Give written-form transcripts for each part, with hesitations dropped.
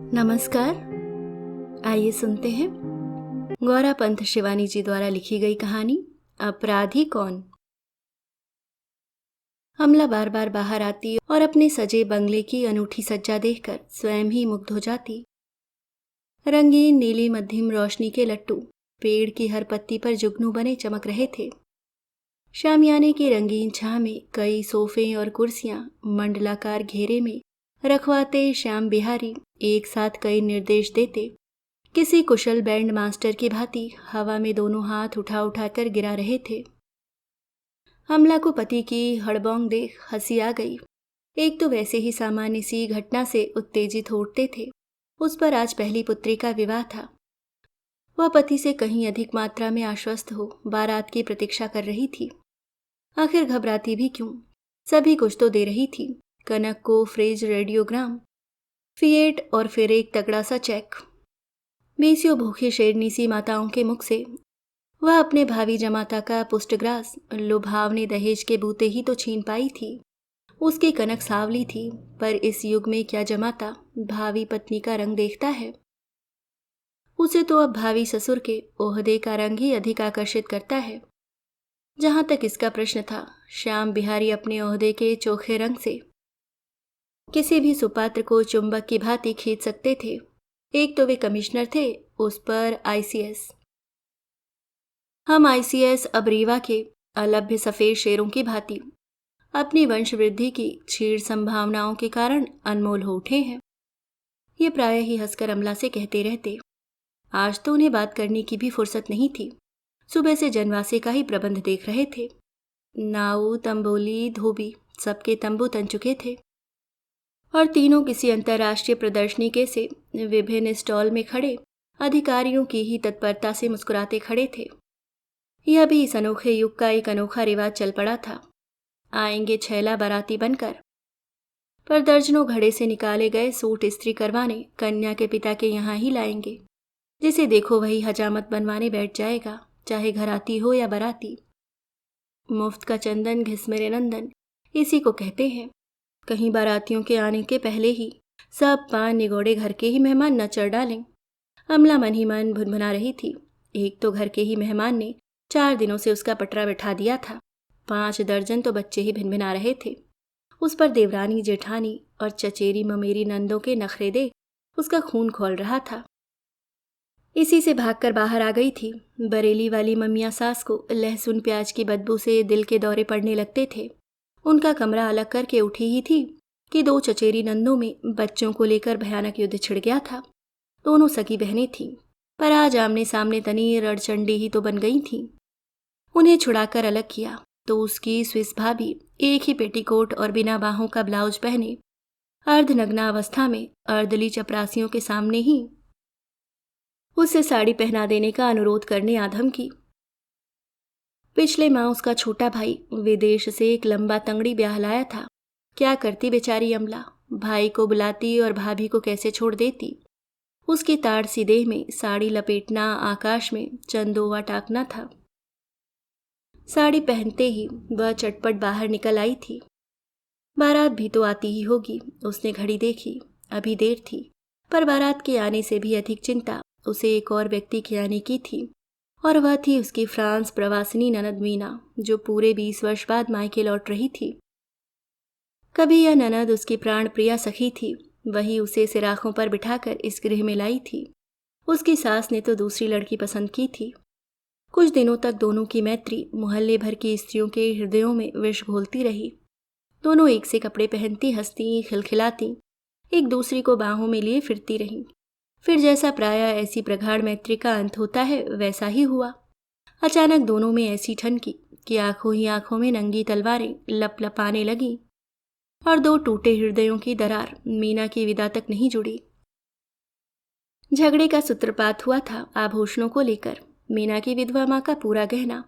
नमस्कार। आइए सुनते हैं गौरा पंत शिवानी जी द्वारा लिखी गई कहानी अपराधी कौन। अमला बार बार बाहर आती और अपने सजे बंगले की अनूठी सज्जा देखकर स्वयं ही मुग्ध हो जाती। रंगीन नीली मध्यम रोशनी के लट्टू पेड़ की हर पत्ती पर जुगनू बने चमक रहे थे। शामियाने की रंगीन छाह में कई सोफे और कुर्सियां मंडलाकार घेरे में रखवाते श्याम बिहारी एक साथ कई निर्देश देते किसी कुशल बैंड मास्टर की भांति हवा में दोनों हाथ उठा उठाकर गिरा रहे थे। अमला को पति की हड़बौंग देख हंसी आ गई। एक तो वैसे ही सामान्य सी घटना से उत्तेजित हो उठते थे, उस पर आज पहली पुत्री का विवाह था। वह पति से कहीं अधिक मात्रा में आश्वस्त हो बारात की प्रतीक्षा कर रही थी। आखिर घबराती भी क्यों, सभी कुछ तो दे रही थी। कनक को फ्रिज, रेडियोग्राम, फिएट और फिर एक तगड़ा सा चेक। बीसियों भूखी शेरनी सी माताओं के मुख से वह अपने भावी जमाता का पुष्टग्रास लुभावने दहेज के बूते ही तो छीन पाई थी। उसकी कनक सावली थी, पर इस युग में क्या जमाता भावी पत्नी का रंग देखता है। उसे तो अब भावी ससुर के ओहदे का रंग ही अधिक आकर्षित करता है। जहां तक इसका प्रश्न था, श्याम बिहारी अपने ओहदे के चोखे रंग से किसी भी सुपात्र को चुंबक की भांति खींच सकते थे। एक तो वे कमिश्नर थे, उस पर आईसीएस। हम आईसीएस अब रीवा के अलभ्य सफेद शेरों की भांति अपनी वंश वृद्धि की क्षीण संभावनाओं के कारण अनमोल हो उठे हैं। ये प्रायः ही हंसकर अमला से कहते रहते। आज तो उन्हें बात करने की भी फुर्सत नहीं थी। सुबह से जनवासे का ही प्रबंध देख रहे थे। नाऊ, तंबोली, धोबी सबके तंबू तन चुके थे और तीनों किसी अंतर्राष्ट्रीय प्रदर्शनी के से विभिन्न स्टॉल में खड़े अधिकारियों की ही तत्परता से मुस्कुराते खड़े थे। यह भी इस अनोखे युग का एक अनोखा रिवाज चल पड़ा था। आएंगे छैला बाराती बनकर, पर दर्जनों घड़े से निकाले गए सूट इस्त्री करवाने कन्या के पिता के यहाँ ही लाएंगे। जिसे देखो वही हजामत बनवाने बैठ जाएगा, चाहे घराती हो या बराती। मुफ्त का चंदन घिसमेरे नंदन इसी को कहते हैं। कहीं बारातियों के आने के पहले ही सब पान निगोड़े घर के ही मेहमान न चढ़ डालें। अमला मन ही मन भुनभुना रही थी। एक तो घर के ही मेहमान ने 4 दिनों से उसका पटरा बैठा दिया था। 5 दर्जन तो बच्चे ही भिनभिना रहे थे। उस पर देवरानी, जेठानी और चचेरी ममेरी नंदों के नखरे दे उसका खून खौल रहा था। इसी से भागकर बाहर आ गई थी। बरेली वाली ममिया सास को लहसुन प्याज की बदबू से दिल के दौरे पड़ने लगते थे। उनका कमरा अलग करके उठी ही थी कि 2 चचेरी नंदों में बच्चों को लेकर भयानक युद्ध छिड़ गया था। दोनों सगी बहनें थीं, पर आज आमने सामने तनी रणचंडी ही तो बन गई थीं। उन्हें छुड़ाकर अलग किया तो उसकी स्विस भाभी एक ही पेटीकोट और बिना बाहों का ब्लाउज पहने अर्धनग्ना अवस्था में अर्दली चपरासियों के सामने ही उसे साड़ी पहना देने का अनुरोध करने आधम की। पिछले माह उसका छोटा भाई विदेश से एक लंबा तंगड़ी ब्याह लाया था। क्या करती बेचारी अमला, भाई को बुलाती और भाभी को कैसे छोड़ देती। उसकी ताड़ सी देह में साड़ी लपेटना आकाश में चंदोवा टाकना था। साड़ी पहनते ही वह चटपट बाहर निकल आई थी। बारात भी तो आती ही होगी। उसने घड़ी देखी, अभी देर थी, पर बारात के आने से भी अधिक चिंता उसे एक और व्यक्ति के आने की थी, और वह थी उसकी फ्रांस प्रवासिनी ननद मीना, जो पूरे 20 वर्ष बाद मायके लौट रही थी। कभी यह ननद उसकी प्राण प्रिया सखी थी, वही उसे सिराखों पर बिठाकर इस गृह में लाई थी। उसकी सास ने तो दूसरी लड़की पसंद की थी। कुछ दिनों तक दोनों की मैत्री मोहल्ले भर की स्त्रियों के हृदयों में विष घोलती रही। दोनों एक से कपड़े पहनती, हंसती, खिलखिलाती, एक दूसरी को बाहों में लिए फिरती रहीं। फिर जैसा प्रायः ऐसी प्रगाढ़ मैत्री का अंत होता है, वैसा ही हुआ। अचानक दोनों में ऐसी ठनकी कि आंखों ही आंखों में नंगी तलवारें लपलपाने लगी और 2 टूटे हृदयों की दरार मीना की विदा तक नहीं जुड़ी। झगड़े का सूत्रपात हुआ था आभूषणों को लेकर। मीना की विधवा माँ का पूरा गहना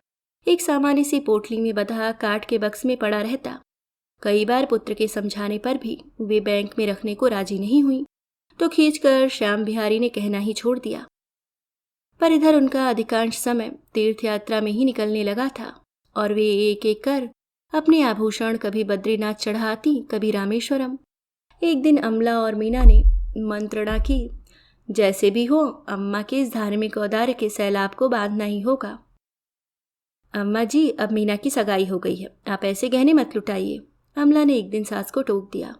एक सामान्य सी पोटली में बंधा काठ के बक्स में पड़ा रहता। कई बार पुत्र के समझाने पर भी वे बैंक में रखने को राजी नहीं हुई, तो खींचकर श्याम बिहारी ने कहना ही छोड़ दिया। पर इधर उनका अधिकांश समय तीर्थ यात्रा में ही निकलने लगा था और वे एक एक कर अपने आभूषण कभी बद्रीनाथ चढ़ाती, कभी रामेश्वरम। एक दिन अमला और मीना ने मंत्रणा की, जैसे भी हो अम्मा के इस धार्मिक औदार्य के सैलाब को बांधना ही होगा। अम्मा जी, अब मीना की सगाई हो गई है, आप ऐसे गहने मत लुटाइए, अमला ने एक दिन सास को टोक दिया।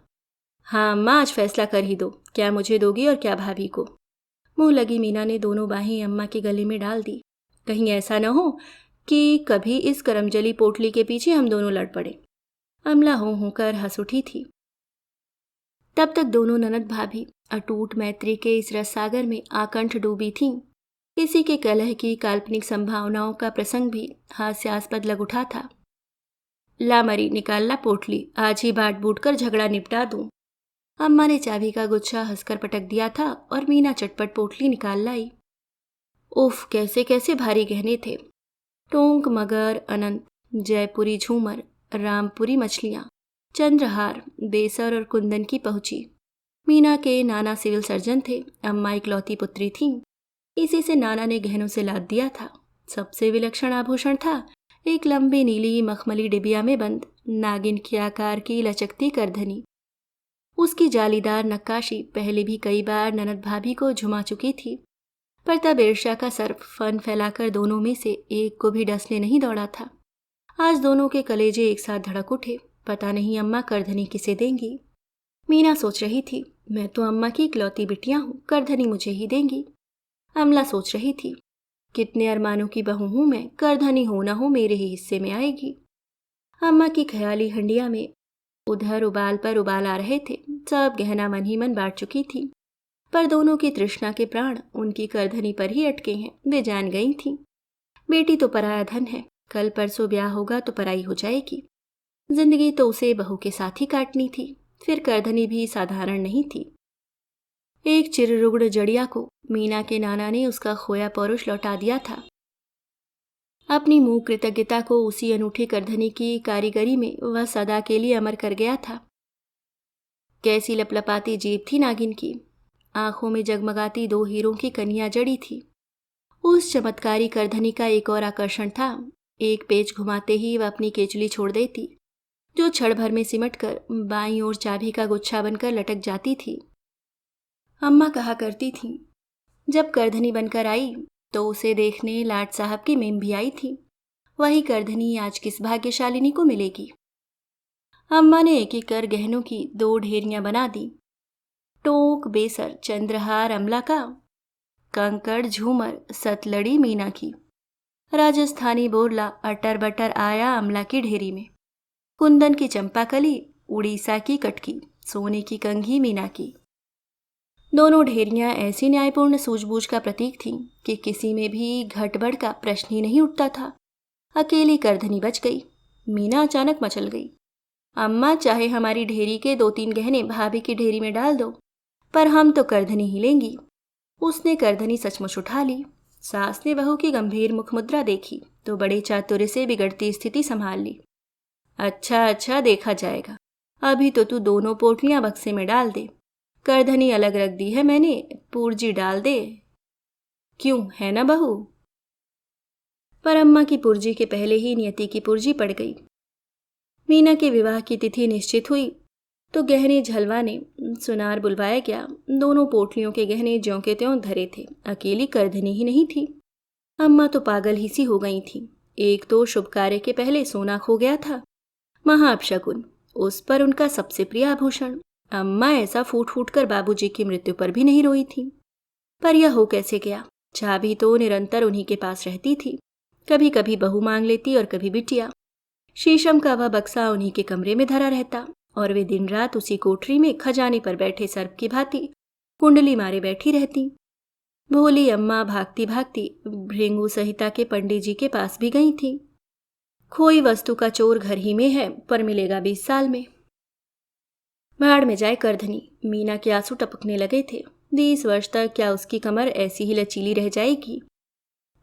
हाँ अम्मा, आज फैसला कर ही दो, क्या मुझे दोगी और क्या भाभी को। मुंह लगी मीना ने दोनों बाहें अम्मा के गले में डाल दी। कहीं ऐसा न हो कि कभी इस करमजली पोटली के पीछे हम दोनों लड़ पड़े। अमला हो होकर हंस उठी थी। तब तक दोनों ननद भाभी अटूट मैत्री के इस रस सागर में आकंठ डूबी थीं। किसी के कलह की काल्पनिक संभावनाओं का प्रसंग भी हास्यास्पद लग उठा था। ला मरी, निकाल ला पोटली, आज ही बाट बूट कर झगड़ा निपटा दूं। अम्मा ने चाबी का गुच्छा हंसकर पटक दिया था और मीना चटपट पोटली निकाल लाई। उफ, कैसे कैसे भारी गहने थे। टोंक, मगर, अनंत, जयपुरी झूमर, रामपुरी मछलियां, चंद्रहार, बेसर और कुंदन की पहुंची। मीना के नाना सिविल सर्जन थे, अम्मा इकलौती पुत्री थीं। इसी से नाना ने गहनों से लाद दिया था। सबसे विलक्षण आभूषण था एक लंबी नीली मखमली डिबिया में बंद नागिन के आकार की लचकती करधनी। उसकी जालीदार नक्काशी पहले भी कई बार ननद भाभी को झुमा चुकी थी, पर तब ईर्ष्या का सर्प फन फैलाकर दोनों में से एक को भी डसने नहीं दौड़ा था। आज दोनों के कलेजे एक साथ धड़क उठे। पता नहीं अम्मा करधनी किसे देंगी। मीना सोच रही थी, मैं तो अम्मा की इकलौती बिटिया हूँ, करधनी मुझे ही देंगी। अमला सोच रही थी, कितने अरमानों की बहू हूं मैं, करधनी हो ना हो मेरे ही हिस्से में आएगी। अम्मा की ख्याली हंडिया में उधर उबाल पर उबाल आ रहे थे। सब गहना मन ही मन बांट चुकी थी, पर दोनों की तृष्णा के प्राण उनकी करधनी पर ही अटके हैं। वे जान गई थीं, बेटी तो पराया धन है, कल परसों ब्याह होगा तो पराई हो जाएगी। जिंदगी तो उसे बहू के साथ ही काटनी थी। फिर करधनी भी साधारण नहीं थी। एक चिररुग्ण जड़िया को मीना के नाना ने उसका खोया पौरुष लौटा दिया था। अपनी मूक कृतज्ञता को उसी अनूठी करधनी की कारीगरी में वह सदा के लिए अमर कर गया था। कैसी लपलपाती जीभ थी नागिन की, आंखों में जगमगाती 2 हीरों की कनिया जड़ी थी। उस चमत्कारी करधनी का एक और आकर्षण था, एक पेच घुमाते ही वह अपनी केचुली छोड़ देती, जो क्षण भर में सिमटकर बाईं ओर चाबी का गुच्छा बनकर लटक जाती थी। अम्मा कहा करती थीं, जब करधनी बनकर आई तो उसे देखने लाट साहब की मेम भी आई थी। वही करधनी आज किस भाग्यशालिनी को मिलेगी। अम्मा ने एक एक कर गहनों की 2 ढेरियां बना दी। टोक, बेसर, चंद्रहार अमला का, कंकड़, झूमर, सतलड़ी मीना की, राजस्थानी बोरला अटर बटर आया अमला की ढेरी में, कुंदन की चंपाकली, उड़ीसा की कटकी, सोने की कंघी मीना की। दोनों ढेरियां ऐसी न्यायपूर्ण सूझबूझ का प्रतीक थीं कि किसी में भी घटबढ़ का प्रश्न ही नहीं उठता था। अकेली करधनी बच गई। मीना अचानक मचल गई। अम्मा, चाहे हमारी ढेरी के 2-3 गहने भाभी की ढेरी में डाल दो, पर हम तो करधनी ही लेंगी। उसने करधनी सचमुच उठा ली। सास ने बहू की गंभीर मुखमुद्रा देखी तो बड़े चातुर्य से बिगड़ती स्थिति संभाल ली। अच्छा अच्छा, देखा जाएगा, अभी तो तू दोनों पोटलियां बक्से में डाल दे। करधनी अलग रख दी है मैंने, पूर्जी डाल दे। क्यों, है ना बहू? पर अम्मा की पूर्जी के पहले ही नियति की पूर्जी पड़ गई। मीना के विवाह की तिथि निश्चित हुई तो गहने झलवाने सुनार बुलवाया गया। दोनों पोटलियों के गहने ज्यों के त्यों धरे थे, अकेली करधनी ही नहीं थी। अम्मा तो पागल ही सी हो गई थी। एक तो शुभ कार्य के पहले सोना खो गया था, महा अपशकुन, उस पर उनका सबसे प्रिय आभूषण। अम्मा ऐसा फूट फूट कर बाबूजी की मृत्यु पर भी नहीं रोई थी। पर यह हो कैसे गया? चाबी तो निरंतर उन्हीं के पास रहती थी। कभी कभी बहू मांग लेती और कभी बिटिया। शीशम का वह बक्सा उन्हीं के कमरे में धरा रहता और वे दिन रात उसी कोठरी में खजाने पर बैठे सर्प की भांति कुंडली मारे बैठी रहती। भोली अम्मा भागती भागती भृंगु संहिता के पंडित जी के पास भी गई थी। खोई वस्तु का चोर घर ही में है, पर मिलेगा 20 साल में। भाड़ में जाए करधनी। मीना के आंसू टपकने लगे थे। 20 वर्ष तक क्या उसकी कमर ऐसी ही लचीली रह जाएगी?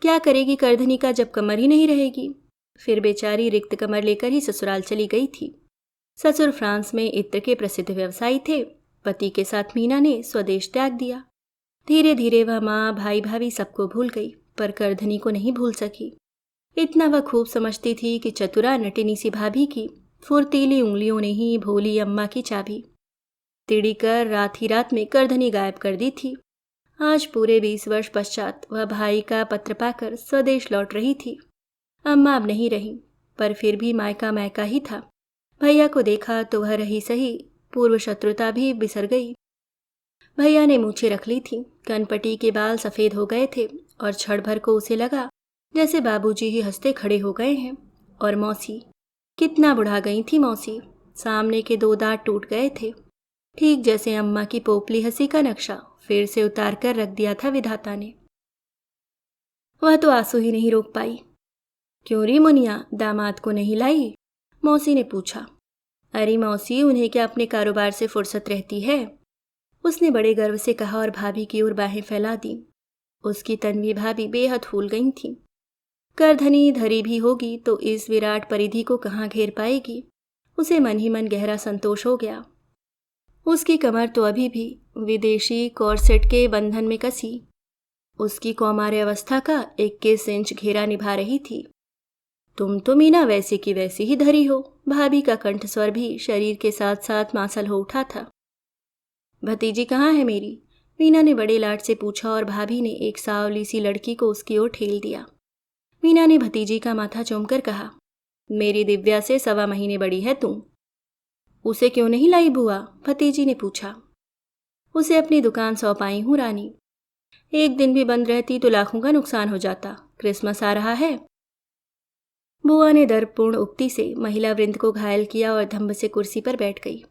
क्या करेगी करधनी का जब कमर ही नहीं रहेगी? फिर बेचारी रिक्त कमर लेकर ही ससुराल चली गई थी। ससुर फ्रांस में इत्र के प्रसिद्ध व्यवसायी थे। पति के साथ मीना ने स्वदेश त्याग दिया। धीरे धीरे वह माँ, भाई, भाभी सबको भूल गई, पर करधनी को नहीं भूल सकी। इतना वह खूब समझती थी कि चतुरा नटिनी सी भाभी की फुर्तीली उंगलियों ने ही भोली अम्मा की चाबी तिड़ीकर रात ही रात में करधनी गायब कर दी थी। आज पूरे 20 वर्ष पश्चात वह भाई का पत्र पाकर स्वदेश लौट रही थी। अम्मा अब नहीं रही, पर फिर भी मायका मायका ही था। भैया को देखा तो वह रही सही, पूर्व शत्रुता भी बिसर गई। भैया ने मूछें रख ली थी, कनपटी के बाल सफ़ेद हो गए थे और क्षण भर को उसे लगा जैसे बाबूजी ही हंसते खड़े हो गए हैं। और मौसी, कितना बुढ़ा गई थी मौसी, सामने के 2 दांत टूट गए थे, ठीक जैसे अम्मा की पोपली हंसी का नक्शा फिर से उतार कर रख दिया था विधाता ने। वह तो आंसू ही नहीं रोक पाई। क्यों री मुनिया, दामाद को नहीं लाई? मौसी ने पूछा। अरे मौसी, उन्हें क्या अपने कारोबार से फुर्सत रहती है? उसने बड़े गर्व से कहा और भाभी की ओर बाहें फैला दी। उसकी तन्वी भाभी बेहद फूल गई थी। करधनी धरी भी होगी तो इस विराट परिधि को कहाँ घेर पाएगी? उसे मन ही मन गहरा संतोष हो गया। उसकी कमर तो अभी भी विदेशी कॉर्सेट के बंधन में कसी उसकी कौमार्य अवस्था का 21 इंच घेरा निभा रही थी। तुम तो मीना वैसे की वैसी ही धरी हो। भाभी का कंठस्वर भी शरीर के साथ साथ मांसल हो उठा था। भतीजी कहाँ है मेरी? मीना ने बड़े लाड से पूछा और भाभी ने एक सावली सी लड़की को उसकी ओर ठेल दिया। मीना ने भतीजी का माथा चूमकर कहा, मेरी दिव्या से 1.25 महीने बड़ी है तू। उसे क्यों नहीं लाई बुआ? भतीजी ने पूछा। उसे अपनी दुकान सौंप आई हूँ रानी। एक दिन भी बंद रहती तो लाखों का नुकसान हो जाता। क्रिसमस आ रहा है। बुआ ने दर्पपूर्ण उक्ति से महिला वृंद को घायल किया और धम्म से कुर्सी पर बैठ गई।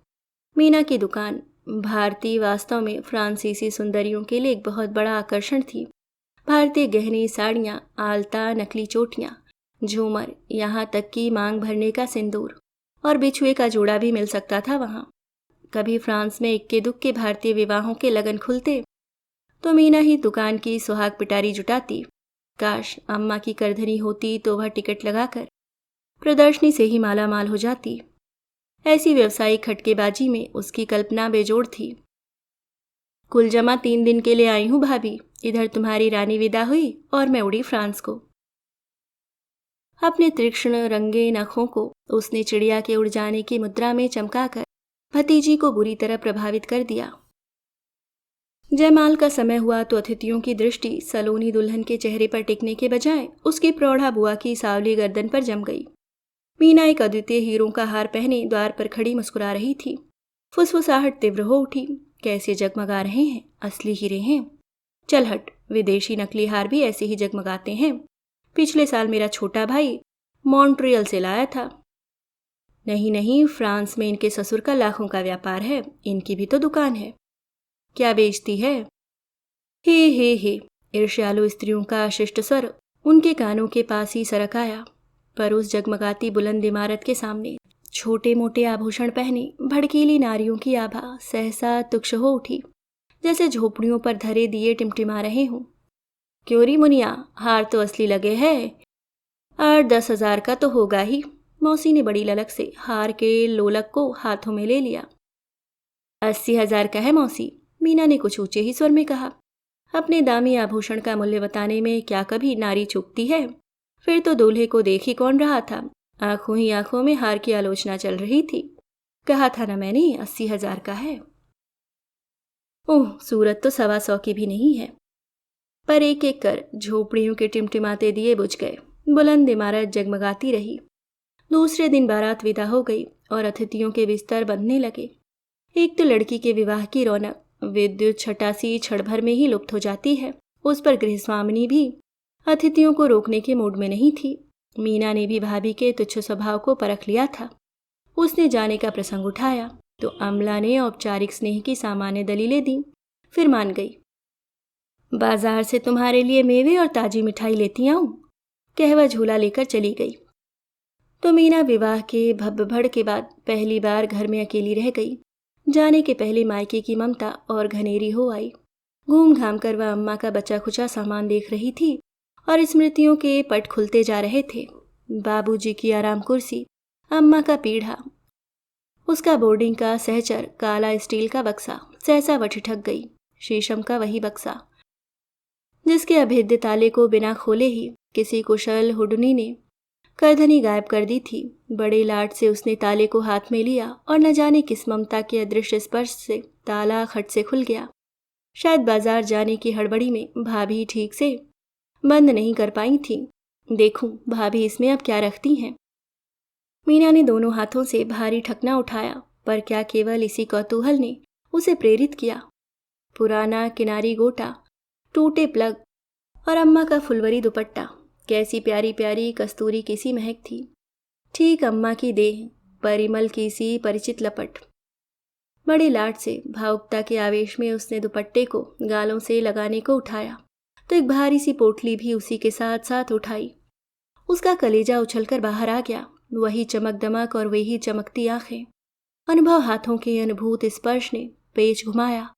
मीना की दुकान भारतीय वास्तव में फ्रांसीसी सुंदरियों के लिए एक बहुत बड़ा आकर्षण थी। भारतीय गहने, साड़ियाँ, आलता, नकली चोटियाँ, झूमर, यहाँ तक कि मांग भरने का सिंदूर और बिछुए का जोड़ा भी मिल सकता था वहाँ। कभी फ्रांस में इक्के दुक्के भारतीय विवाहों के लगन खुलते तो मीना ही दुकान की सुहाग पिटारी जुटाती। काश अम्मा की करधनी होती तो वह टिकट लगाकर प्रदर्शनी से ही माला माल हो जाती। ऐसी व्यावसायिक खटकेबाजी में उसकी कल्पना बेजोड़ थी। कुल जमा 3 दिन के लिए आई हूँ भाभी। इधर तुम्हारी रानी विदा हुई और मैं उड़ी फ्रांस को। अपने तीक्ष्ण रंगे नखों को उसने चिड़िया के उड़ जाने की मुद्रा में चमकाकर भतीजी को बुरी तरह प्रभावित कर दिया। जयमाल का समय हुआ तो अतिथियों की दृष्टि सलोनी दुल्हन के चेहरे पर टिकने के बजाय उसकी प्रौढ़ा बुआ की सावली गर्दन पर जम गई। मीना एक अद्वितीय हीरों का हार पहने द्वार पर खड़ी मुस्कुरा रही थी। फुसफुसाहट तीव्र हो उठी। कैसे जगमगा रहे हैं, असली हीरे हैं। चल हट, विदेशी नकली हार भी ऐसे ही जगमगाते हैं। पिछले साल मेरा छोटा भाई मॉन्ट्रियल से लाया था। नहीं नहीं, फ्रांस में इनके ससुर का लाखों का व्यापार है। इनकी भी तो दुकान है। क्या बेचती है? हे, ईर्ष्यालु स्त्रियों का शिष्ट स्वर उनके कानों के पास ही सरक आया। पर उस जगमगाती बुलंद इमारत के सामने छोटे मोटे आभूषण पहने भड़कीली नारियों की आभा सहसा तुक्ष हो उठी, जैसे झोपड़ियों पर धरे दिए टिमटिमा रहे हों। क्यों री मुनिया, हार तो असली लगे है। 8-10 हजार का तो होगा ही। मौसी ने बड़ी ललक से हार के लोलक को हाथों में ले लिया। 80 हजार का है मौसी, मीना ने कुछ ऊंचे ही स्वर में कहा। अपने दामी आभूषण का मूल्य बताने में क्या कभी नारी चूकती है? फिर तो दूल्हे को देख ही कौन रहा था। आंखों ही आंखों में हार की आलोचना चल रही थी। कहा था ना मैंने, 80 हजार का है। ओह, सूरत तो 125 की भी नहीं है। पर एक एक कर झोपड़ियों के टिमटिमाते दिए बुझ गए। बुलंद इमारत जगमगाती रही। दूसरे दिन बारात विदा हो गई और अतिथियों के बिस्तर बंधने लगे। एक तो लड़की के विवाह की रौनक विद्युत छटासी क्षण भर में ही लुप्त हो जाती है। उस पर गृहस्वामिनी भी अतिथियों को रोकने के मूड में नहीं थी। मीना ने भी भाभी के तुच्छ स्वभाव को परख लिया था। उसने जाने का प्रसंग उठाया तो अमला ने औपचारिक स्नेह की सामान्य दलीलें दी, फिर मान गई। बाजार से तुम्हारे लिए मेवे और ताजी मिठाई लेती आऊं, कह वह झूला लेकर चली गई। तो मीना विवाह के भब्बभड़ के बाद पहली बार घर में अकेली रह गई। जाने के पहले मायके की ममता और घनेरी हो आई। घूम घाम कर वह अम्मा का बचा खुचा सामान देख रही थी और स्मृतियों के पट खुलते जा रहे थे। बाबूजी की आराम कुर्सी, अम्मा का पीढ़ा, उसका बोर्डिंग का सहचर काला स्टील का बक्सा, सहसा वह ठिठक गई। शीशम का वही बक्सा जिसके अभेद्य ताले को बिना खोले ही किसी कुशल हुडनी ने करधनी गायब कर दी थी। बड़े लाड से उसने ताले को हाथ में लिया और न जाने किस ममता के अदृश्य स्पर्श से ताला खट से खुल गया। शायद बाजार जाने की हड़बड़ी में भाभी ठीक से बंद नहीं कर पाई थी। देखूं भाभी इसमें अब क्या रखती हैं। मीना ने दोनों हाथों से भारी ठकना उठाया, पर क्या केवल इसी कौतूहल ने उसे प्रेरित किया। पुराना किनारी गोटा, टूटे प्लग और अम्मा का फुलवरी दुपट्टा, कैसी प्यारी प्यारी कस्तूरी की सी महक थी। ठीक अम्मा की देह, परिमल की सी परिचित लपट। बड़े लाड से भावुकता के आवेश में उसने दुपट्टे को गालों से लगाने को उठाया तो एक भारी सी पोटली भी उसी के साथ साथ उठाई। उसका कलेजा उछलकर बाहर आ गया। वही चमक दमक और वही चमकती आंखें। अनुभव हाथों के अनुभूत स्पर्श ने पेच घुमाया।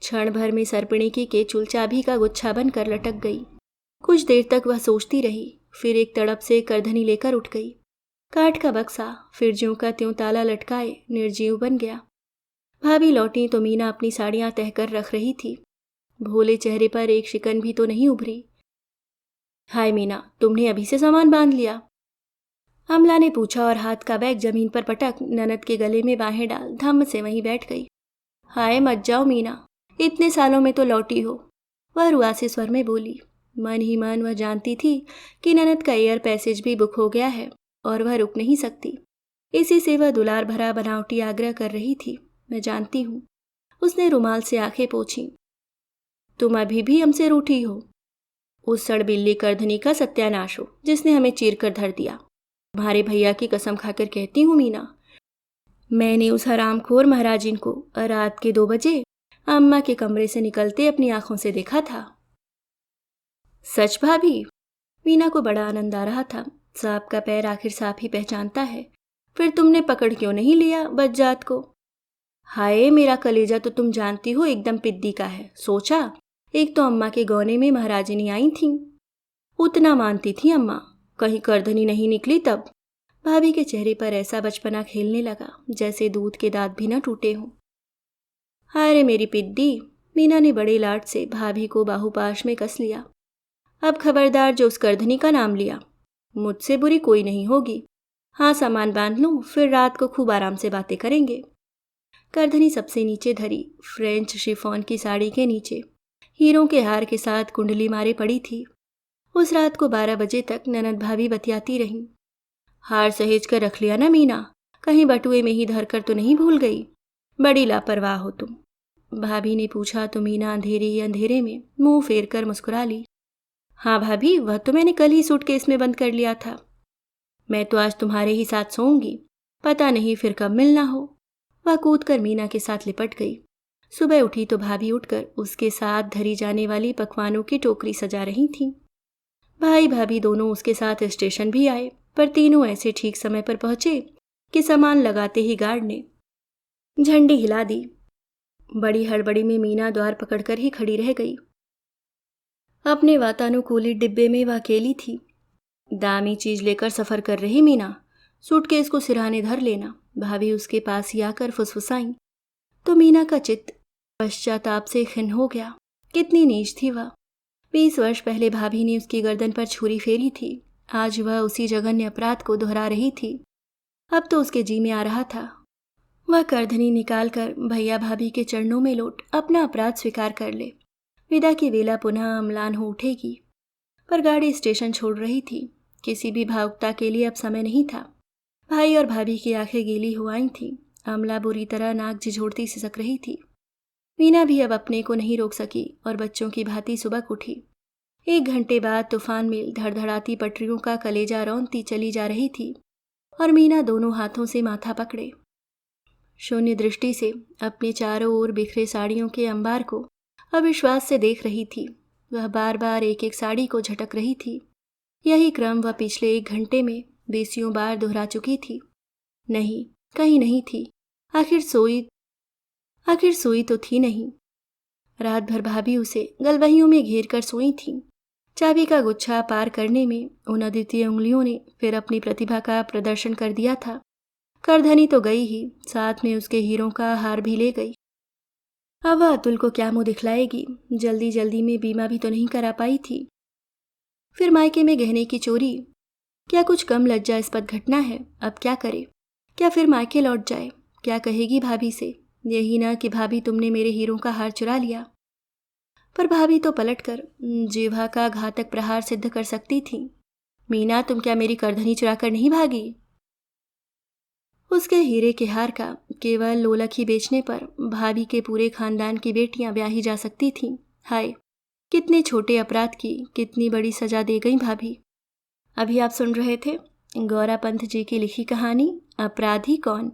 क्षण भर में सरपणिकी के चुलचाबी का गुच्छा बनकर लटक गई। कुछ देर तक वह सोचती रही, फिर एक तड़प से करधनी लेकर उठ गई। काठ का बक्सा फिर ज्यों का त्यों ताला लटकाए निर्जीव बन गया। भाभी लौटी तो मीना अपनी साड़ियां तह कर रख रही थी। भोले चेहरे पर एक शिकन भी तो नहीं उभरी। हाय मीना, तुमने अभी से सामान बांध लिया? अमला ने पूछा और हाथ का बैग जमीन पर पटक ननद के गले में बाहें डाल धम्म से वहीं बैठ गई। हाय मत जाओ मीना, इतने सालों में तो लौटी हो, वह रुआसे स्वर में बोली। मन ही मन वह जानती थी कि ननद का एयर पैसेज भी बुक हो गया है और वह रुक नहीं सकती। इसी से वह दुलार भरा बनावटी आग्रह कर रही थी। मैं जानती हूँ। उसने रुमाल से आंखें पोंछी। तुम अभी भी हमसे रूठी हो? उस सड़बिल्ली करधनी का सत्यानाश हो जिसने हमें चीर कर धर दिया। तुम्हारे भैया की कसम खाकर कहती हूँ मीना, मैंने उस हरामखोर महाराजिन को रात के 2 बजे अम्मा के कमरे से निकलते अपनी आंखों से देखा था। सच भाभी? मीना को बड़ा आनंद आ रहा था। सांप का पैर आखिर सांप ही पहचानता है। फिर तुमने पकड़ क्यों नहीं लिया बज्जात को? हाय मेरा कलेजा तो तुम जानती हो एकदम पिद्दी का है। सोचा एक तो अम्मा के गौने में महाराजिनी आई थीं, उतना मानती थी अम्मा, कहीं करधनी नहीं निकली तब। भाभी के चेहरे पर ऐसा बचपना खेलने लगा जैसे दूध के दांत भी न टूटे हों। हाय रे मेरी पिद्दी, मीना ने बड़े लाड से भाभी को बाहुपाश में कस लिया। अब खबरदार जो उस करधनी का नाम लिया, मुझसे बुरी कोई नहीं होगी। हाँ सामान बांध लूं, फिर रात को खूब आराम से बातें करेंगे। करधनी सबसे नीचे धरी फ्रेंच शिफॉन की साड़ी के नीचे हीरों के हार के साथ कुंडली मारे पड़ी थी। उस रात को 12 बजे तक ननद भाभी बतियाती रहीं। हार सहेज कर रख लिया ना मीना, कहीं बटुए में ही धरकर तो नहीं भूल गई? बड़ी लापरवाह हो तुम, भाभी ने पूछा तो मीना अंधेरे ही अंधेरे में मुंह फेर कर मुस्कुरा ली। हाँ भाभी, वह तो मैंने कल ही सूटकेस में बंद कर लिया था। मैं तो आज तुम्हारे ही साथ सोऊंगी, पता नहीं फिर कब मिलना हो। वह कूद कर मीना के साथ लिपट गई। सुबह उठी तो भाभी उठकर उसके साथ धरी जाने वाली पकवानों की टोकरी सजा रही थीं। भाई भाभी दोनों उसके साथ स्टेशन भी आए, पर तीनों ऐसे ठीक समय पर पहुंचे कि सामान लगाते ही गार्ड ने झंडी हिला दी। बड़ी हड़बड़ी में मीना द्वार पकड़कर ही खड़ी रह गई। अपने वातानुकूलित डिब्बे में वह अकेली थी। दामी चीज लेकर सफर कर रही मीना, सूटकेस को सिरहाने धर लेना। भाभी उसके पास ही आकर फुसफुसाई तो मीना का चित्त पश्चाताप से खिन्न हो गया। कितनी नीच थी वह। 20 वर्ष पहले भाभी ने उसकी गर्दन पर छुरी फेरी थी। आज वह उसी जघन्य अपराध को दोहरा रही थी। अब तो उसके जी में आ रहा था वह करधनी निकालकर भैया भाभी के चरणों में लौट अपना अपराध स्वीकार कर ले। विदा की वेला पुनः अम्लान हो उठेगी। पर गाड़ी स्टेशन छोड़ रही थी। किसी भी भावुकता के लिए अब समय नहीं था। भाई और भाभी की आंखें गीली हो आई थीं। अमला बुरी तरह नाक झिझोड़ती सिसक रही थी। मीना भी अब अपने को नहीं रोक सकी और बच्चों की भांति सुबह उठी। 1 घंटे बाद तूफान में धड़धड़ाती पटरियों का कलेजा रौंदती चली जा रही थी और मीना दोनों हाथों से माथा पकड़े शून्य दृष्टि से अपने चारों ओर बिखरे साड़ियों के अंबार को अविश्वास से देख रही थी। वह बार बार एक एक साड़ी को झटक रही थी। यही क्रम वह पिछले 1 घंटे में बीसियों बार दोहरा चुकी थी। नहीं, कहीं नहीं थी। आखिर सोई तो थी नहीं। रात भर भाभी उसे गलवहियों में घेर कर सोई थी। चाबी का गुच्छा पार करने में उन अद्वितीय उंगलियों ने फिर अपनी प्रतिभा का प्रदर्शन कर दिया था। करधनी तो गई ही, साथ में उसके हीरों का हार भी ले गई। अब वह अतुल को क्या मुंह दिखलाएगी? जल्दी जल्दी में बीमा भी तो नहीं करा पाई थी। फिर मायके में गहने की चोरी, क्या कुछ कम लज्जास्पद घटना है? अब क्या करे? क्या फिर मायके लौट जाए? क्या कहेगी भाभी से? यही ना कि भाभी तुमने मेरे हीरों का हार चुरा लिया। पर भाभी तो पलटकर जीवा का घातक प्रहार सिद्ध कर सकती थी। मीना, तुम क्या मेरी करधनी चुरा कर नहीं भागी? उसके हीरे के हार का केवल लोलक ही बेचने पर भाभी के पूरे खानदान की बेटियां ब्याही जा सकती थीं। हाय, कितने छोटे अपराध की कितनी बड़ी सजा दे गई भाभी। अभी आप सुन रहे थे गौरा पंत जी की लिखी कहानी अपराधी कौन।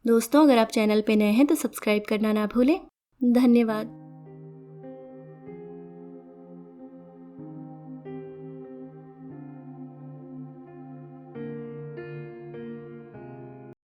दोस्तों, अगर आप चैनल पे नए हैं तो सब्सक्राइब करना ना भूलें। धन्यवाद।